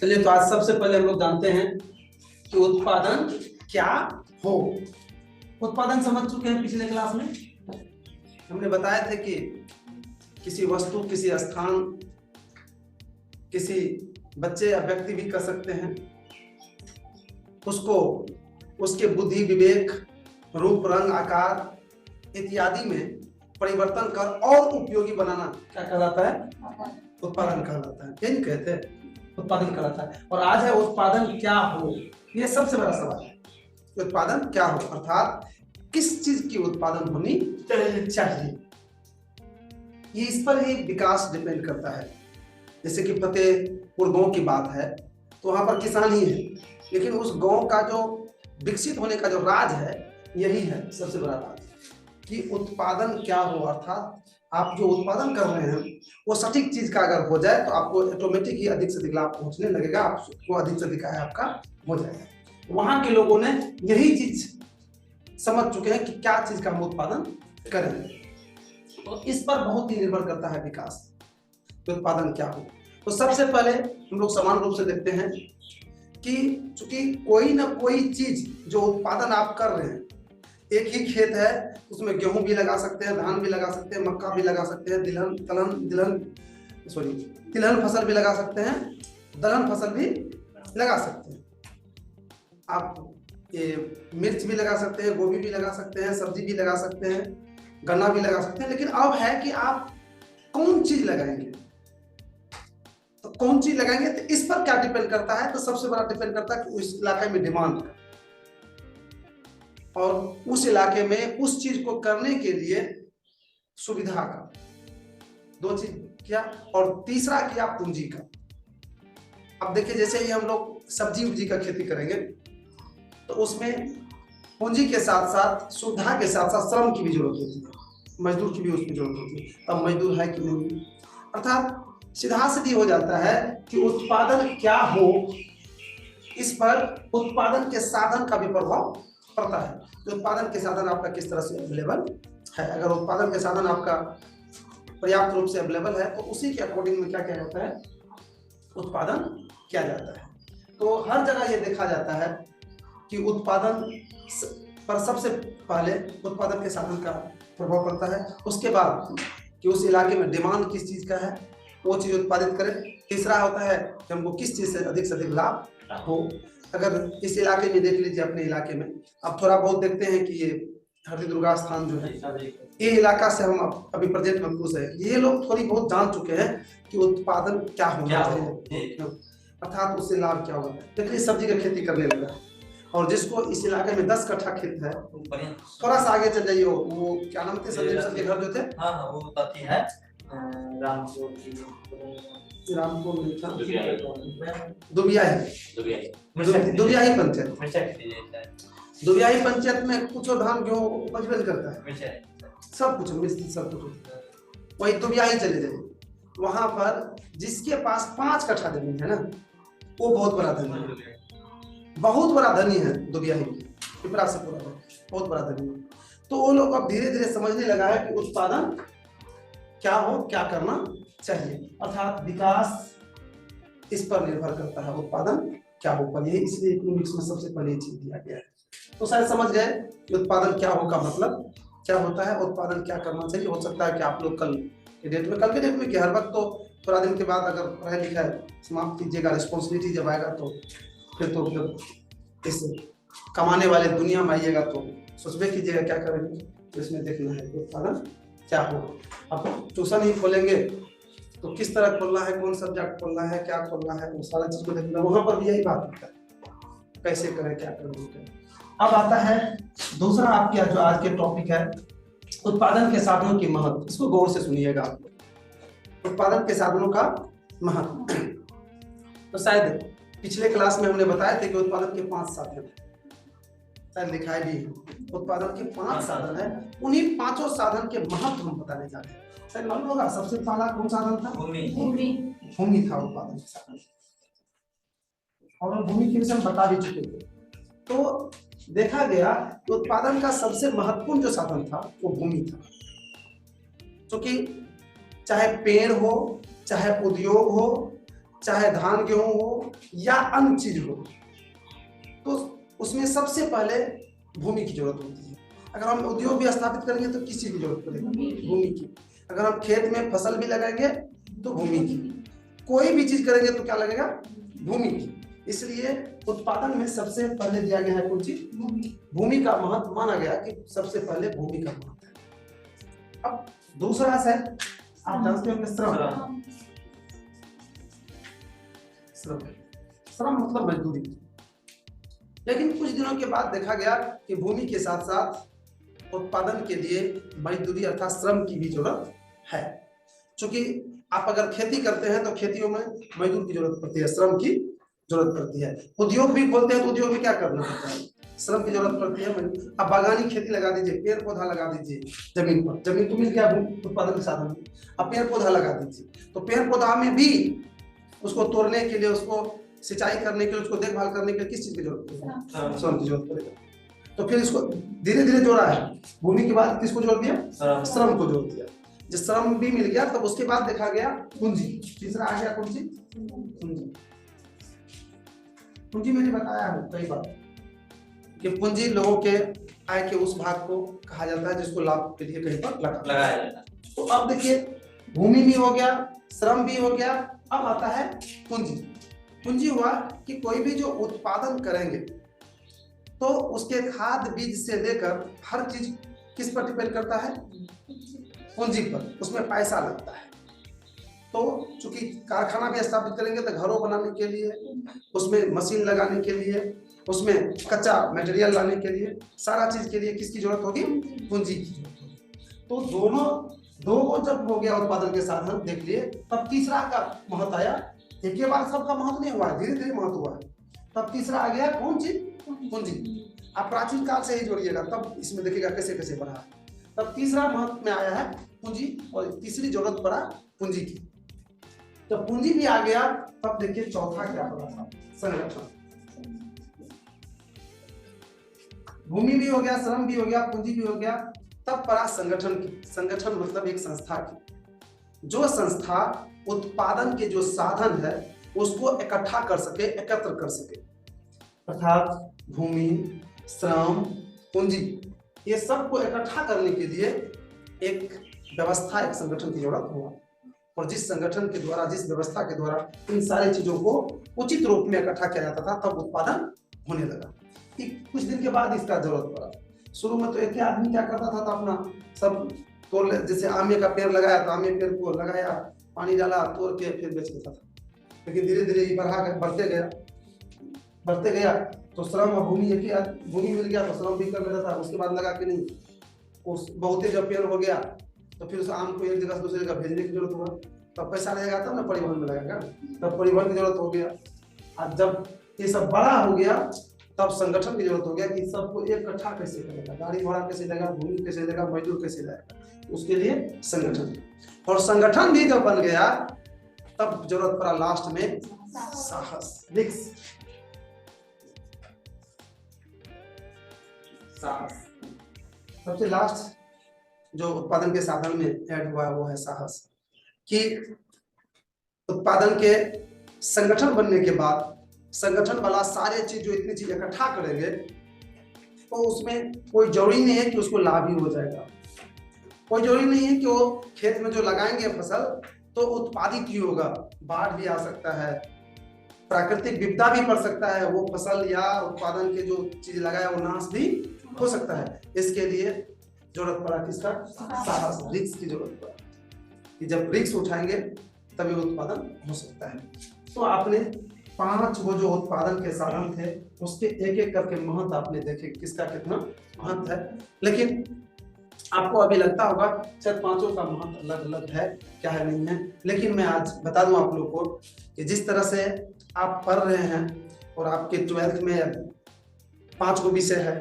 चलिए, तो आज सबसे पहले हम लोग जानते हैं कि उत्पादन क्या हो। उत्पादन समझ चुके हैं पिछले क्लास में। हमने बताया था कि किसी वस्तु, किसी स्थान, किसी बच्चे या व्यक्ति भी कर सकते हैं, उसको उसके बुद्धि, विवेक, रूप, रंग, आकार इत्यादि में परिवर्तन कर और उपयोगी बनाना क्या कहलाता है? उत्पादन कहलाता है। यही कहते हैं, उत्पादन कहलाता है। और आज है उत्पादन क्या हो। ये सबसे बड़ा सवाल है, उत्पादन क्या हो, अर्थात किस चीज की उत्पादन होनी चाहिए। ये इस पर ही विकास डिपेंड करता है। जैसे कि फतेहपुर गांव की बात है, तो वहां पर किसान ही है, लेकिन उस गांव का जो विकसित होने का जो राज है, यही है सबसे बड़ा राज कि उत्पादन क्या हो। अर्थात आप जो उत्पादन कर रहे हैं वो सटीक चीज का अगर हो जाए तो आपको ऑटोमेटिक ही अधिक से अधिक लाभ पहुंचने लगेगा, आपको अधिक से अधिक आय आपका हो जाएगा। वहां के लोगों ने यही चीज समझ चुके हैं कि क्या चीज का हम उत्पादन करेंगे। तो इस पर बहुत ही निर्भर करता है विकास, तो उत्पादन क्या हो। तो सबसे पहले हम लोग समान रूप से देखते हैं कि चूंकि कोई ना कोई चीज जो उत्पादन आप कर रहे हैं, एक ही खेत है, उसमें गेहूं भी लगा सकते हैं, धान भी लगा सकते हैं, मक्का भी लगा सकते हैं, तिलहन फसल भी लगा सकते हैं, दलहन फसल भी लगा सकते हैं। आप ये मिर्च भी लगा सकते हैं, गोभी भी लगा सकते हैं, सब्जी भी लगा सकते हैं, गन्ना भी लगा सकते हैं। लेकिन अब है कि आप कौन चीज लगाएंगे, तो कौन चीज लगाएंगे तो इस पर क्या डिपेंड करता है। तो सबसे बड़ा डिपेंड करता है कि उस इलाके में डिमांड का, और उस इलाके में उस चीज को करने के लिए सुविधा का। दो चीज किया, और तीसरा किया पूंजी का। अब देखिए, जैसे ही हम लोग सब्जी उब्जी का खेती करेंगे तो उसमें पूंजी के साथ साथ, सुविधा के साथ साथ श्रम की भी जरूरत होती है, मजदूर की भी उसकी जरूरत होती है। तब मजदूर है कि नहीं, अर्थात सीधा सीधी हो जाता है कि उत्पादन क्या हो, इस पर उत्पादन के साधन का भी प्रभाव पड़ता है। तो उत्पादन के साधन आपका किस तरह से अवेलेबल है। अगर उत्पादन के साधन आपका पर्याप्त रूप से अवेलेबल है तो उसी के अकॉर्डिंग में क्या किया जाता है, उत्पादन किया जाता है। तो हर जगह ये देखा जाता है कि उत्पादन पर सबसे पहले उत्पादन के साधन का प्रभाव पड़ता है, उसके बाद कि उस इलाके में डिमांड किस चीज का है, वो चीज उत्पादित करें। तीसरा होता है कि हमको किस चीज से अधिक लाभ हो। अगर इस इलाके में देख लीजिए, अपने इलाके में अब थोड़ा बहुत देखते हैं कि ये हरदी दुर्गा स्थान जो है, ये इलाका से हम अभी प्रेजेंट में खुश है। ये लोग थोड़ी बहुत जान चुके हैं कि उत्पादन क्या होना चाहिए, अर्थात उससे लाभ क्या होगा। देखिए, सब्जी का खेती करने लगा, और जिसको इस इलाके में 10 कट्ठा खेत है, थोड़ा सा आगे चल जाइए, वो क्या नाम थे संदीप सर के घर जो थे, वो बताती है रामपुर में था, दुबियाही पंचायत में कुछ धान गेहूं उपज करता है, सब कुछ मिस्त्री सब कुछ वही दुबियाही चले जाइए। वहां पर जिसके पास 5 कट्ठा जमीन है ना, वो बहुत बड़ा धनी है, बहुत बड़ा धनी है। दुबियाही पिपरा से पूरा बहुत बड़ा धनी है। तो वो लोग अब धीरे धीरे समझने लगा है कि उत्पादन क्या हो, क्या करना चाहिए, अर्थात विकास इस पर निर्भर करता है, उत्पादन क्या हो पर। यही इसलिए इकोनॉमिक्स में सबसे पहले चीज दिया गया है। तो शायद समझ गए कि उत्पादन क्या हो का मतलब क्या होता है, उत्पादन क्या करना चाहिए। हो सकता है कि आप लोग कल के डेट में कि हर वक्त तो थोड़ा दिन के बाद अगर पढ़ाई लिखाई समाप्त कीजिएगा, रिस्पॉन्सिबिलिटी जब आएगा तो फिर इस कमाने वाले दुनिया में आइएगा तो सोचबे कीजिएगा क्या करेंगे। तो इसमें देखना है उत्पादन क्या हो। अब ट्यूशन ही खोलेंगे तो किस तरह खोलना है, कौन सब्जेक्ट खोलना है, क्या खोलना है, वो सारा चीज को देखना। वहां पर भी यही बात होता है, कैसे करें, क्या करें। अब आता है दूसरा आपका जो आज के टॉपिक है, उत्पादन के साधनों की महत्व। इसको गौर से सुनिएगा आप लोग, उत्पादन के साधनों का महत्व। तो शायद पिछले क्लास में हमने बताया थे कि उत्पादन के 5 साधन है, शायद दिखाई भी उत्पादन के 5 साधन है। उन्हीं 5 साधन के महत्व हम बताने जा रहे हैं। शायद मालूम होगा सबसे पहला कौन साधन था? भूमि था उत्पादन के साधन, और भूमि के विषय में बता भी चुके थे। तो देखा गया कि उत्पादन का सबसे महत्वपूर्ण जो साधन था वो भूमि था, क्योंकि चाहे पेड़ हो, चाहे उद्योग हो, चाहे धान गेहूं हो या अन्य चीज हो, तो उसमें सबसे पहले भूमि की जरूरत होती है। अगर हम उद्योग भी स्थापित करेंगे तो किस चीज की जरूरत पड़ेगी? भूमि की। अगर हम खेत में फसल भी लगाएंगे तो भूमि की। कोई भी चीज करेंगे तो क्या लगेगा? भूमि की। इसलिए उत्पादन में सबसे पहले दिया गया है कौन चीज? भूमि का महत्व माना गया कि सबसे पहले भूमि का महत्व है। अब दूसरा है, आप जानते होंगे श्रम। श्रम मतलब मजदूरी। लेकिन कुछ दिनों के बाद देखा गया कि भूमि के साथ साथ उत्पादन के लिए मजदूरी अर्थात श्रम की भी जरूरत है। क्योंकि आप अगर खेती करते हैं तो खेतियों में मजदूर की जरूरत पड़ती है, श्रम की जरूरत पड़ती है। उद्योग भी खोलते हैं तो उद्योग में क्या करना पड़ता है? श्रम की जरूरत पड़ती है। अब बागानी खेती लगा दीजिए, पेड़ पौधा लगा दीजिए जमीन पर, जमीन तो मिल गया उत्पादन के साधन। अब पेड़ पौधा लगा दीजिए तो पेड़ पौधा में भी उसको तोड़ने के लिए, उसको सिंचाई करने के लिए, उसको देखभाल करने के लिए किस चीज की जरूरत पड़ेगी? श्रम की जरूरत पड़ेगी। तो फिर इसको धीरे धीरे जोड़ा है, भूमि के बाद किसको जोड़ दिया? श्रम को जोड़ दिया। जब श्रम भी मिल गया तब उसके बाद देखा गया पूंजी। तीसरा आ गया कौन सी? पूंजी। पूंजी मैंने बताया है कई बार कि पूंजी लोगों के आय के उस भाग को कहा जाता है जिसको लाभ के लिए कहीं पर लगाया जाता है। तो अब देखिए भूमि भी हो गया, श्रम भी हो गया, अब आता है पूंजी। पूंजी हुआ कि कोई भी जो उत्पादन करेंगे तो उसके खाद बीज से लेकर हर चीज किस पर डिपेंड करता है? पूंजी पर। उसमें पैसा लगता है। तो चूंकि कारखाना भी स्थापित करेंगे तो घरों बनाने के लिए, उसमें मशीन लगाने के लिए, उसमें कच्चा मटेरियल लाने के लिए, सारा चीज के लिए किसकी जरूरत होगी? पूंजी की जरूरत होगी। तो दोनों दो जब हो गया उत्पादन के साधन देख लिए, तब तीसरा का महत्व आया। एक ही बार सबका महत्व नहीं हुआ है, धीरे धीरे महत्व हुआ है। तब तीसरा आ गया कौन चीज? पूंजी। आप प्राचीन काल से ही जोड़िएगा तब इसमें देखिएगा कैसे कैसे बढ़ा। तब तीसरा महत्व में आया है पूंजी और तीसरी जरूरत पड़ा पूंजी की। जब पूंजी भी आ गया तब देखिए चौथा क्या पड़ा? संगठन। भूमि भी हो गया, श्रम भी हो गया, पूंजी भी हो गया, तब पड़ा संगठन की। संगठन मतलब एक संस्था की, जो संस्था उत्पादन के जो साधन है उसको इकट्ठा कर सके, एकत्र कर सके। अर्थात भूमि, श्रम, पूंजी, ये सबको इकट्ठा करने के लिए एक व्यवस्था, एक संगठन की जरूरत हुआ। और जिस संगठन के द्वारा, जिस व्यवस्था के द्वारा इन सारी चीजों को उचित रूप में इकट्ठा किया जाता था, तब उत्पादन होने लगा। कुछ दिन के बाद इसका जरूरत पड़ा। शुरू में तो एक ही आदमी क्या करता था, तो अपना सब तोड़ ले, जैसे आमे का पेड़ लगाया तो आमे पेड़ को लगाया, पानी डाला, तोड़ के फिर बेच देता था। लेकिन धीरे धीरे बढ़ते गया तो श्रम और भूमि, एक ही भूमि मिल गया तो श्रम भी कर लेता था। उसके बाद लगा कि नहीं, उस बहुत ही जब पेड़ हो गया तो फिर उस आम को एक जगह से दूसरी जगह भेजने की जरूरत हुआ। तब पैसा रहेगा तब ना परिवहन में लगेगा, तब परिवहन की जरूरत हो गया। और जब ये सब बड़ा हो गया तब संगठन की जरूरत हो गया कि सबको इकट्ठा कैसे करेगा, गाड़ी घोड़ा कैसे लेगा, भूमि कैसे लेगा, मजदूर कैसे लाएगा, उसके लिए संगठन। और संगठन भी जब बन गया तब जरूरत पड़ा लास्ट में साहस, रिस्क। सबसे लास्ट जो उत्पादन के साधन में ऐड हुआ वो है साहस। कि उत्पादन के संगठन बनने के बाद संगठन वाला सारे चीज जो इतनी चीज इकट्ठा करेंगे तो उसमें कोई जरूरी नहीं है कि उसको लाभ ही हो जाएगा। कोई जरूरी नहीं है कि वो खेत में जो लगाएंगे फसल तो उत्पादित ही होगा। बाढ़ भी आ सकता है, प्राकृतिक विपदा भी पड़ सकता है, वो फसल या उत्पादन के जो चीज लगाया वो नाश भी हो सकता है। इसके लिए जरूरत पड़ा किसका? साहस, रिस्क की जरूरत पड़ा कि जब रिस्क उठाएंगे तभी उत्पादन हो सकता है। तो आपने 5 वो जो उत्पादन के साधन थे उसके एक एक करके महत्व आपने देखे किसका कितना महत्व है। लेकिन आपको अभी लगता होगा शायद 5 का महत्व अलग अलग है, क्या है नहीं है। लेकिन मैं आज बता दूं आप लोग को कि जिस तरह से आप पढ़ रहे हैं और आपके 12th में 5 विषय है,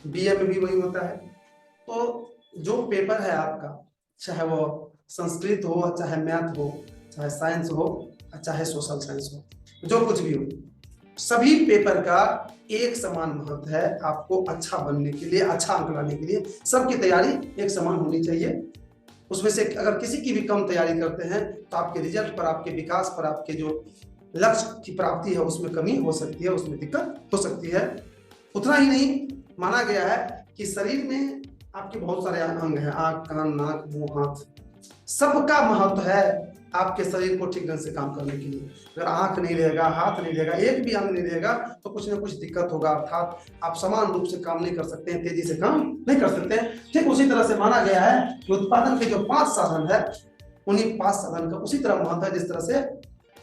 BA में भी वही होता है। तो जो पेपर है आपका, चाहे वो संस्कृत हो, चाहे मैथ हो, चाहे साइंस हो, चाहे सोशल साइंस हो, जो कुछ भी हो, सभी पेपर का एक समान महत्व है। आपको अच्छा बनने के लिए, अच्छा अंक लाने के लिए सबकी तैयारी एक समान होनी चाहिए। उसमें से अगर किसी की भी कम तैयारी करते हैं तो आपके रिजल्ट पर, आपके विकास पर, आपके जो लक्ष्य की प्राप्ति है उसमें कमी हो सकती है, उसमें दिक्कत हो सकती है। उतना ही नहीं, माना गया है कि शरीर में आपके बहुत सारे अंग हैं, आंख, कान, नाक, मुंह, हाथ, सबका महत्व है आपके शरीर को ठीक ढंग से काम करने के लिए। अगर आंख नहीं रहेगा, हाथ नहीं रहेगा, एक भी अंग नहीं रहेगा तो कुछ ना कुछ दिक्कत होगा, अर्थात आप समान रूप से काम नहीं कर सकते हैं, तेजी से काम नहीं कर सकते हैं। ठीक उसी तरह से माना गया है कि उत्पादन के जो 5 साधन है, उन्हीं 5 साधन का उसी तरह महत्व है जिस तरह से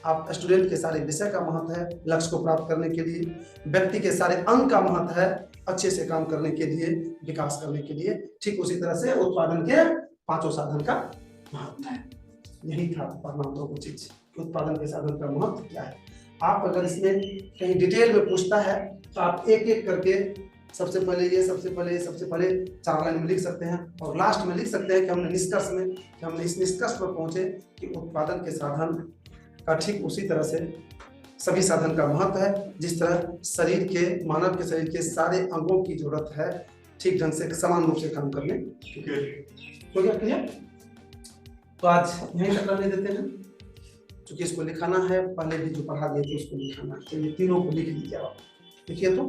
आप स्टूडेंट के सारे विषय का महत्व है लक्ष्य को प्राप्त करने के लिए, व्यक्ति के सारे अंग का महत्व है अच्छे से काम करने के लिए, विकास करने के लिए, ठीक उसी तरह से उत्पादन के 5 साधन का महत्व है। यही था पढ़ना तो कुछ चीज, उत्पादन के साधन का महत्व क्या है। आप अगर इसमें कहीं डिटेल में पूछता है तो आप एक एक करके सबसे पहले ये, सबसे पहले ये, सबसे पहले 4 लाइन में लिख सकते हैं और लास्ट में लिख सकते हैं कि हमने निष्कर्ष में, कि हमने इस निष्कर्ष पर पहुंचे कि उत्पादन के साधन का ठीक उसी तरह से सभी साधन का महत्व है जिस तरह शरीर के, मानव के शरीर के सारे अंगों की जरूरत है ठीक ढंग से समान रूप से काम करने। हो गया क्लियर? तो आज यहीं तक करने देते हैं, क्योंकि इसको लिखाना है, पहले भी जो पढ़ा दिए थे उसको लिखाना है, तो ये तीनों को लिख लीजिए आप। लिखिए तो